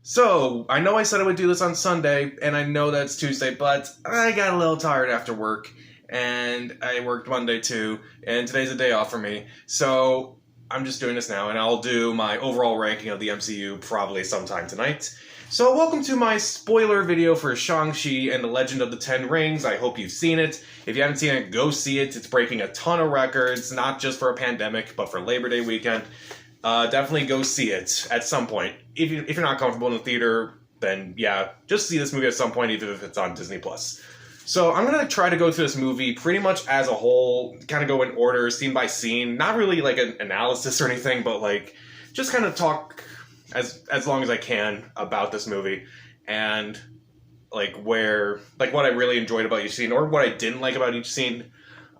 So, I know I said I would do this on Sunday, and I know that's Tuesday, but I got a little tired after work, and I worked Monday too, and today's a day off for me. So, I'm just doing this now, and I'll do my overall ranking of the MCU probably sometime tonight. So, welcome to my spoiler video for Shang-Chi and the Legend of the Ten Rings. I hope you've seen it. If you haven't seen it, go see it. It's breaking a ton of records, not just for a pandemic, but for Labor Day weekend. Definitely go see it at some point. If you're not comfortable in the theater, then yeah, just see this movie at some point, even if it's on Disney+. So I'm going to try to go through this movie pretty much as a whole, kind of go in order, scene by scene. Not really like an analysis or anything, but like just kind of talk as long as I can about this movie and like what I really enjoyed about each scene or what I didn't like about each scene.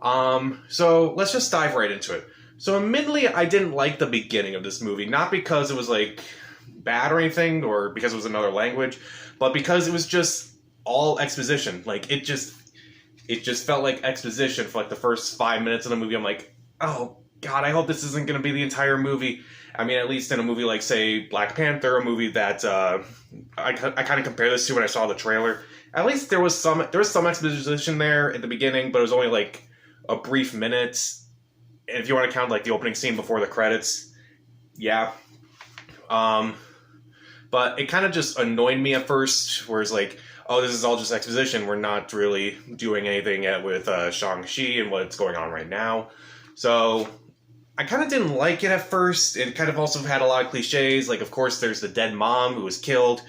So let's just dive right into it. So admittedly, I didn't like the beginning of this movie, not because it was like bad or anything, or because it was another language, but because it was just all exposition. Like it just felt like exposition for like the first 5 minutes of the movie. I'm like, oh god, I hope this isn't going to be the entire movie. I mean, at least in a movie like, say, Black Panther, a movie that I kind of compare this to when I saw the trailer. At least there was some exposition there at the beginning, but it was only like a brief minute. And if you want to count like the opening scene before the credits, yeah. But it kind of just annoyed me at first, where it's like, oh, this is all just exposition. We're not really doing anything yet with Shang-Chi and what's going on right now. So I kind of didn't like it at first. It kind of also had a lot of cliches. Like, of course, there's the dead mom who was killed.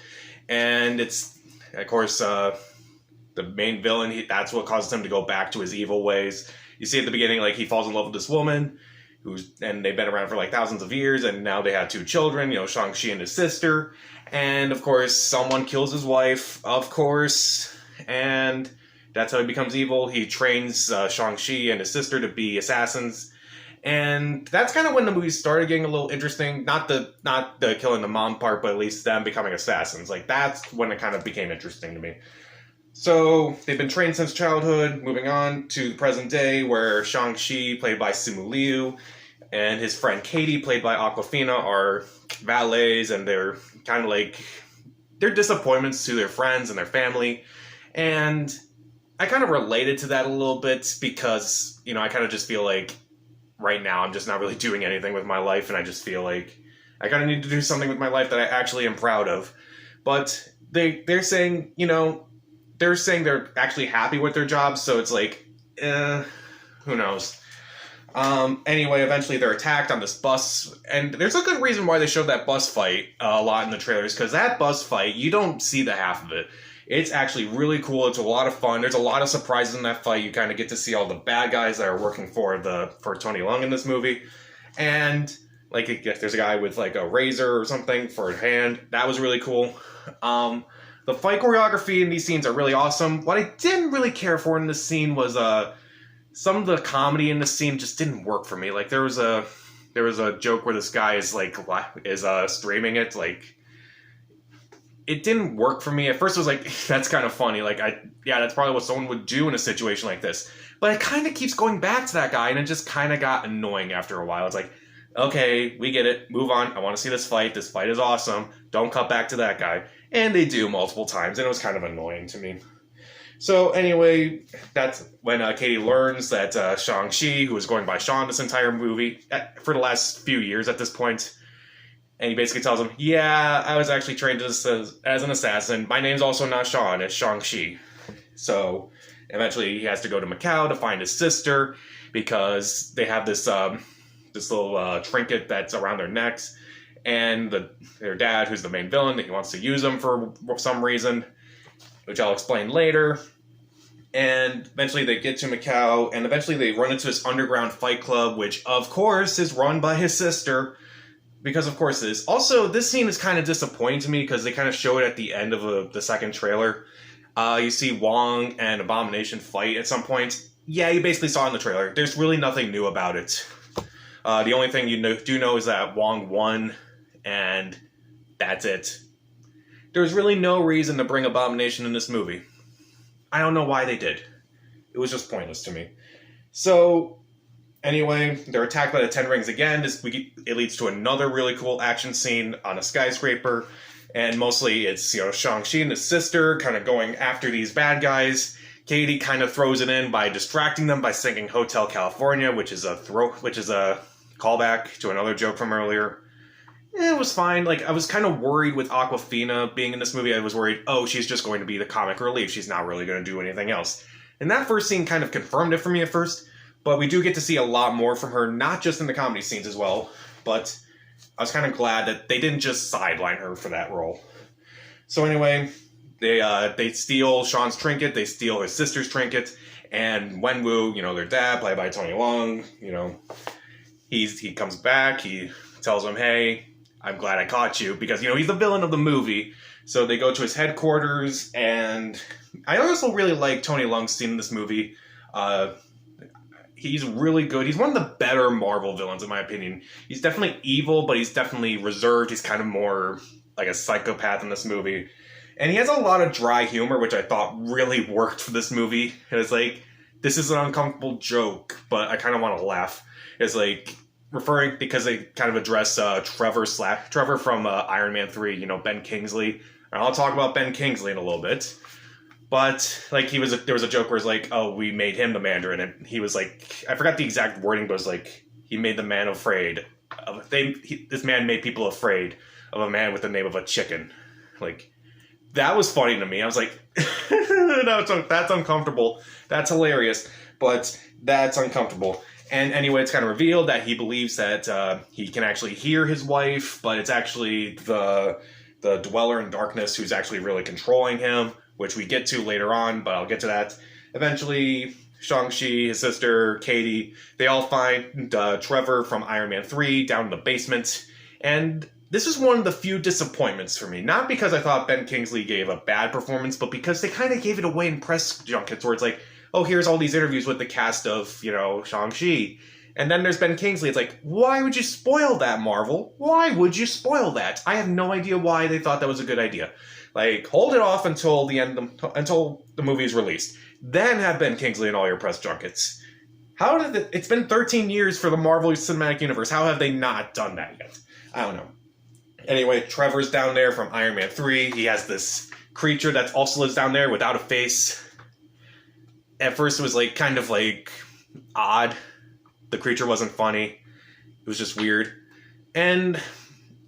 And it's, of course, the main villain. That's what causes him to go back to his evil ways. You see at the beginning, like, he falls in love with this woman, and they've been around for, like, thousands of years, and now they have two children, you know, Shang-Chi and his sister, and, of course, someone kills his wife, of course, and that's how he becomes evil. He trains Shang-Chi and his sister to be assassins, and that's kind of when the movie started getting a little interesting. Not the killing the mom part, but at least them becoming assassins. Like, that's when it kind of became interesting to me. So, they've been trained since childhood, moving on to the present day, where Shang-Chi, played by Simu Liu, and his friend Katie, played by Aquafina, are valets, and they're kind of like, they're disappointments to their friends and their family, and I kind of related to that a little bit, because, you know, I kind of just feel like, right now, I'm just not really doing anything with my life, and I just feel like I kind of need to do something with my life that I actually am proud of. But they're saying, you know, they're actually happy with their jobs, so it's like, who knows. Anyway, eventually they're attacked on this bus, and there's a good reason why they showed that bus fight a lot in the trailers, because that bus fight, you don't see the half of it. It's actually really cool. It's a lot of fun. There's a lot of surprises in that fight. You kind of get to see all the bad guys that are working for Tony Leung in this movie. And, like, there's a guy with, like, a razor or something for a hand. That was really cool. The fight choreography in these scenes are really awesome. What I didn't really care for in this scene was some of the comedy in this scene just didn't work for me. Like there was a joke where this guy is streaming it. Like it didn't work for me. At first, it was like that's kind of funny. Like that's probably what someone would do in a situation like this. But it kind of keeps going back to that guy, and it just kind of got annoying after a while. It's like, okay, we get it. Move on. I want to see this fight. This fight is awesome. Don't cut back to that guy. And they do multiple times, and it was kind of annoying to me. So anyway, that's when Katie learns that Shang-Chi, who was going by Sean this entire movie, for the last few years at this point, and he basically tells him, yeah, I was actually trained as an assassin. My name's also not Sean, it's Shang-Chi. So eventually he has to go to Macau to find his sister, because they have this little trinket that's around their necks. And their dad, who's the main villain, he wants to use them for some reason, which I'll explain later. And eventually they get to Macau, and eventually they run into this underground fight club, which, of course, is run by his sister, because of course it is. Also, this scene is kind of disappointing to me, because they kind of show it at the end of the second trailer. You see Wong and Abomination fight at some point. Yeah, you basically saw it in the trailer. There's really nothing new about it. The only thing you do know is that Wong won, and that's it. There's really no reason to bring Abomination in this movie. I don't know why they did. It was just pointless to me. So, anyway, they're attacked by the Ten Rings again. It leads to another really cool action scene on a skyscraper. And mostly it's, Shang-Chi and his sister kind of going after these bad guys. Katie kind of throws it in by distracting them by singing Hotel California, which is a callback to another joke from earlier. It was fine. Like, I was kind of worried with Aquafina being in this movie. I was worried, she's just going to be the comic relief. She's not really going to do anything else. And that first scene kind of confirmed it for me at first, but we do get to see a lot more from her, not just in the comedy scenes as well, but I was kind of glad that they didn't just sideline her for that role. So anyway, they steal Sean's trinket, they steal his sister's trinket, and Wenwu, their dad, played by Tony Leung, he comes back, he tells him, hey, I'm glad I caught you, because, he's the villain of the movie. So they go to his headquarters, and I also really like Tony Leung's scene in this movie. He's really good. He's one of the better Marvel villains, in my opinion. He's definitely evil, but he's definitely reserved. He's kind of more like a psychopath in this movie. And he has a lot of dry humor, which I thought really worked for this movie. And it's like, this is an uncomfortable joke, but I kind of want to laugh. It's like, because they kind of address Trevor from Iron Man 3, Ben Kingsley. And I'll talk about Ben Kingsley in a little bit. But, like, there was a joke where it's like, we made him the Mandarin. And he was like, I forgot the exact wording, but it was like, he made the man afraid. This man made people afraid of a man with the name of a chicken. Like, that was funny to me. I was like, that's uncomfortable. That's hilarious. But that's uncomfortable. And anyway, it's kind of revealed that he believes that he can actually hear his wife, but it's actually the Dweller in Darkness who's actually really controlling him, which we get to later on, but I'll get to that. Eventually, Shang-Chi, his sister, Katie, they all find Trevor from Iron Man 3 down in the basement. And this is one of the few disappointments for me. Not because I thought Ben Kingsley gave a bad performance, but because they kind of gave it away in press junkets where it's like, here's all these interviews with the cast of, Shang-Chi. And then there's Ben Kingsley. It's like, why would you spoil that, Marvel? Why would you spoil that? I have no idea why they thought that was a good idea. Like, hold it off until until the movie is released. Then have Ben Kingsley in all your press junkets. It's been 13 years for the Marvel Cinematic Universe. How have they not done that yet? I don't know. Anyway, Trevor's down there from Iron Man 3. He has this creature that also lives down there without a face. At first it was kind of odd. The creature wasn't funny. It was just weird. And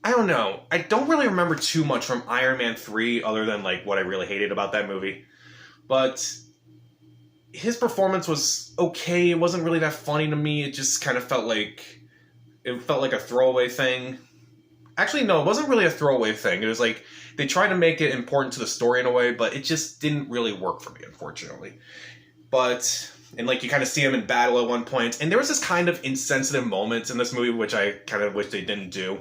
I don't know. I don't really remember too much from Iron Man 3 other than what I really hated about that movie. But his performance was okay. It wasn't really that funny to me. It just kind of felt like a throwaway thing. Actually, no, it wasn't really a throwaway thing. It was they tried to make it important to the story in a way, but it just didn't really work for me, unfortunately. And you kind of see him in battle at one point, and there was this kind of insensitive moments in this movie, which I kind of wish they didn't do.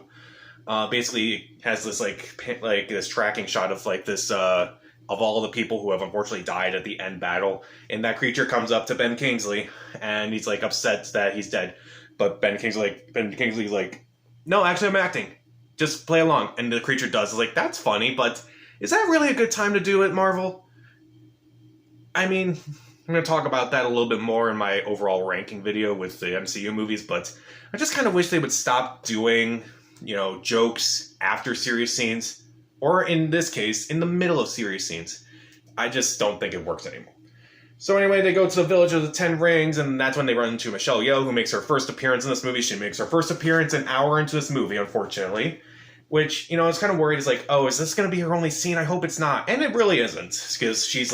Basically, it has this this tracking shot of this of all the people who have unfortunately died at the end battle, and that creature comes up to Ben Kingsley, and he's upset that he's dead, but Ben Kingsley's like, no, actually I'm acting, just play along, and the creature does. It's that's funny, but is that really a good time to do it, Marvel? I mean, I'm going to talk about that a little bit more in my overall ranking video with the MCU movies, but I just kind of wish they would stop doing, jokes after serious scenes, or in this case, in the middle of serious scenes. I just don't think it works anymore. So anyway, they go to the Village of the Ten Rings, and that's when they run into Michelle Yeoh, who makes her first appearance in this movie. She makes her first appearance an hour into this movie, unfortunately. Which, I was kind of worried. It's is this going to be her only scene? I hope it's not. And it really isn't, because she's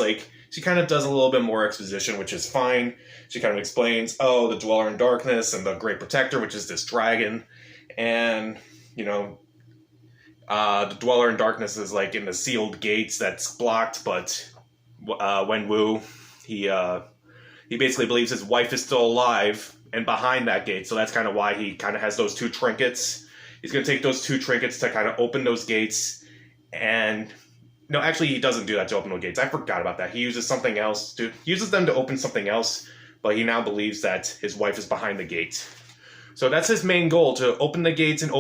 she kind of does a little bit more exposition, which is fine. She kind of explains, the Dweller in Darkness and the Great Protector, which is this dragon. And, the Dweller in Darkness is in the sealed gates that's blocked, but Wenwu, he basically believes his wife is still alive and behind that gate. So that's kind of why he kind of has those two trinkets. He's going to take those two trinkets to kind of open those gates. And no, actually, he doesn't do that to open the gates. I forgot about that. He uses something else. He uses them to open something else, but he now believes that his wife is behind the gate. So that's his main goal, to open the gates and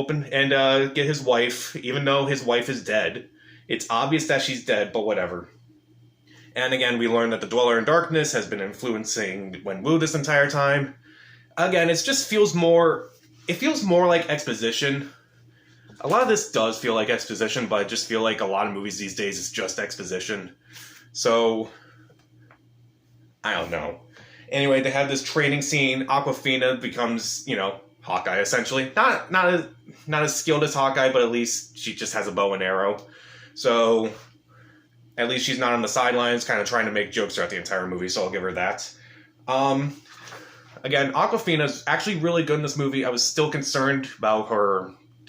get his wife, even though his wife is dead. It's obvious that she's dead, but whatever. And again, we learn that the Dweller in Darkness has been influencing Wenwu this entire time. Again, it feels more like exposition. a lot of this does feel like exposition, but I just feel like a lot of movies these days is just exposition. So, I don't know. Anyway, they have this training scene. Aquafina becomes, Hawkeye essentially. Not as skilled as Hawkeye, but at least she just has a bow and arrow. So, at least she's not on the sidelines, kind of trying to make jokes throughout the entire movie, so I'll give her that. Again, Aquafina's actually really good in this movie. I was still concerned about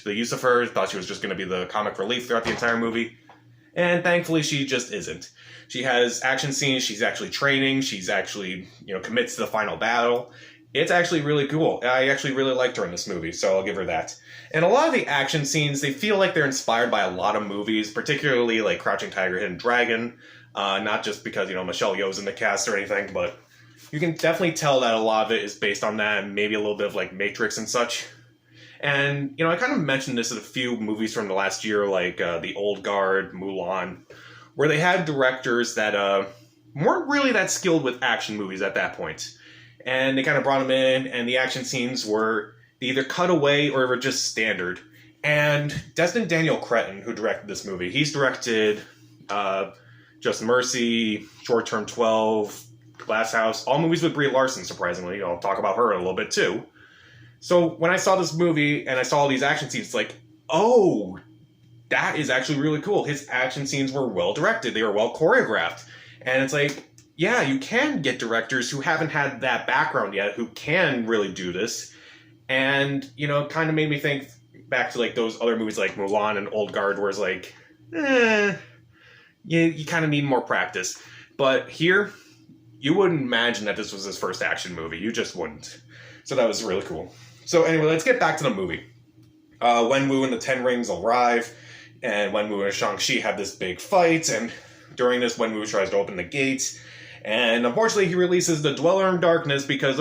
the use of her. Thought she was just going to be the comic relief throughout the entire movie. And thankfully, she just isn't. She has action scenes. She's actually training. She's actually, commits to the final battle. It's actually really cool. I actually really liked her in this movie, so I'll give her that. And a lot of the action scenes, they feel like they're inspired by a lot of movies, particularly like Crouching Tiger, Hidden Dragon. Not just because, Michelle Yeoh's in the cast or anything, but you can definitely tell that a lot of it is based on that, and maybe a little bit of like Matrix and such. And, I kind of mentioned this in a few movies from the last year, like The Old Guard, Mulan, where they had directors that weren't really that skilled with action movies at that point. And they kind of brought them in, and the action scenes were either cut away or were just standard. And Desmond Daniel Cretton, who directed this movie, he's directed Just Mercy, Short Term 12, Glass House, all movies with Brie Larson, surprisingly. I'll talk about her in a little bit, too. So when I saw this movie and I saw all these action scenes, it's like, oh, that is actually really cool. His action scenes were well directed. They were well choreographed. And it's like, yeah, you can get directors who haven't had that background yet, who can really do this. And, it kind of made me think back to, like, those other movies like Mulan and Old Guard, where it's like, you kind of need more practice. But here, you wouldn't imagine that this was his first action movie. You just wouldn't. So that was really cool. So anyway, let's get back to the movie. Wenwu and the Ten Rings arrive, and Wenwu and Shang-Chi have this big fight, and during this, Wenwu tries to open the gates, and unfortunately he releases the Dweller in Darkness because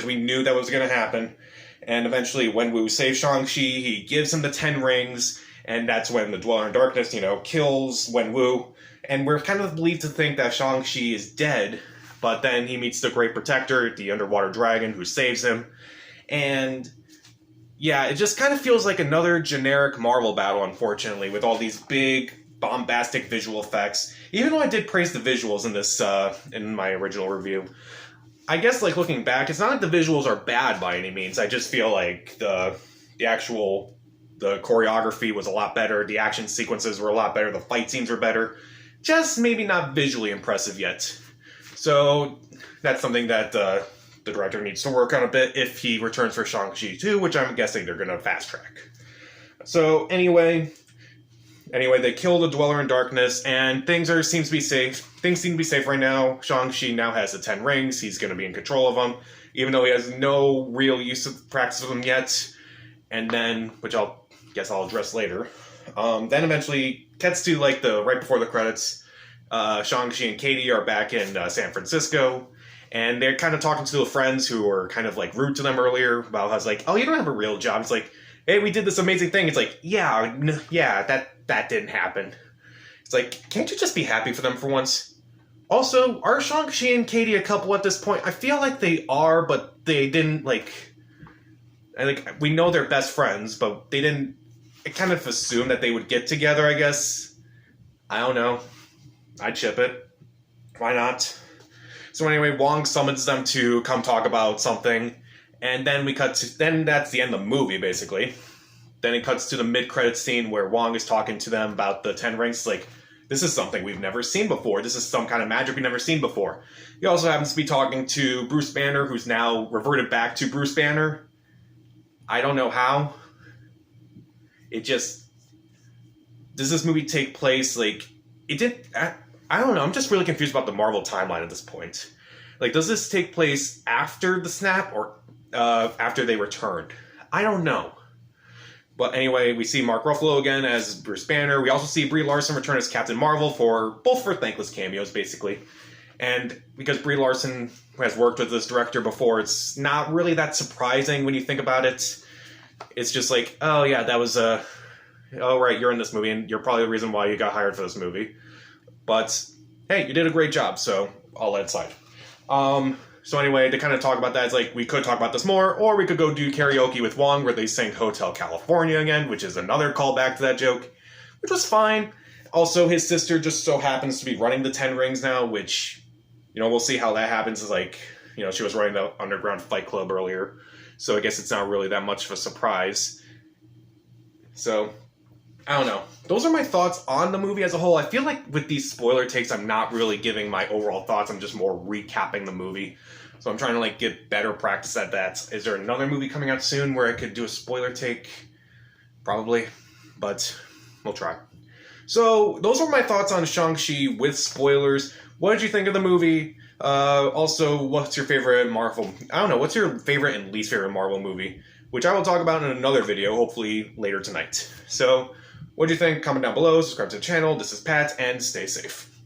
we knew that was going to happen, and eventually Wenwu saves Shang-Chi, he gives him the 10 rings, and that's when the Dweller in Darkness, kills Wenwu, and we're kind of believed to think that Shang-Chi is dead, but then he meets the Great Protector, the underwater dragon, who saves him, and yeah, it just kind of feels like another generic Marvel battle, unfortunately, with all these big, bombastic visual effects. Even though I did praise the visuals in this, in my original review, I guess, like, looking back, it's not like the visuals are bad by any means. I just feel like the choreography was a lot better, the action sequences were a lot better, the fight scenes were better, just maybe not visually impressive yet. So that's something that the director needs to work on a bit if he returns for Shang-Chi 2, which I'm guessing they're going to fast track. So anyway, they kill the Dweller in Darkness, and things seem to be safe. Things seem to be safe right now. Shang-Chi now has the 10 rings. He's going to be in control of them, even though he has no real use of practice of them yet. And then, which I'll address later. Then eventually, gets to like right before the credits. Shang-Chi and Katie are back in San Francisco, and they're kind of talking to the friends who were kind of like rude to them earlier about how it's like, oh, you don't have a real job. It's like, hey, we did this amazing thing. It's like, yeah, that didn't happen. It's like, can't you just be happy for them for once? Also, are Shang-Chi and Katie a couple at this point? I feel like they are, but they didn't we know they're best friends, but they didn't. I kind of assumed that they would get together, I guess. I don't know. I'd ship it. Why not? So anyway, Wong summons them to come talk about something, and then then that's the end of the movie, basically. Then it cuts to the mid-credits scene where Wong is talking to them about the 10 rings. It's like, this is something we've never seen before. This is some kind of magic we've never seen before. He also happens to be talking to Bruce Banner, who's now reverted back to Bruce Banner. I don't know how. Does this movie take place, I don't know, I'm just really confused about the Marvel timeline at this point. Like, does this take place after the snap or after they returned? I don't know. But anyway, we see Mark Ruffalo again as Bruce Banner. We also see Brie Larson return as Captain Marvel both for thankless cameos, basically. And because Brie Larson has worked with this director before, it's not really that surprising when you think about it. It's just like, oh yeah, that was oh right, you're in this movie, and you're probably the reason why you got hired for this movie. But hey, you did a great job, so I'll let it slide. So anyway, to kind of talk about that, it's like we could talk about this more, or we could go do karaoke with Wong where they sing Hotel California again, which is another callback to that joke, which was fine. Also, his sister just so happens to be running the 10 Rings now, which, you know, we'll see how that happens. Is like, you know, she was running the Underground Fight Club earlier, so I guess it's not really that much of a surprise. So, I don't know. Those are my thoughts on the movie as a whole. I feel like with these spoiler takes, I'm not really giving my overall thoughts. I'm just more recapping the movie. So I'm trying to like get better practice at that. Is there another movie coming out soon where I could do a spoiler take? Probably, but we'll try. So those are my thoughts on Shang-Chi with spoilers. What did you think of the movie? Also, what's your favorite Marvel? I don't know. What's your favorite and least favorite Marvel movie? Which I will talk about in another video, hopefully later tonight. So, what do you think? Comment down below, subscribe to the channel. This is Pat, and stay safe.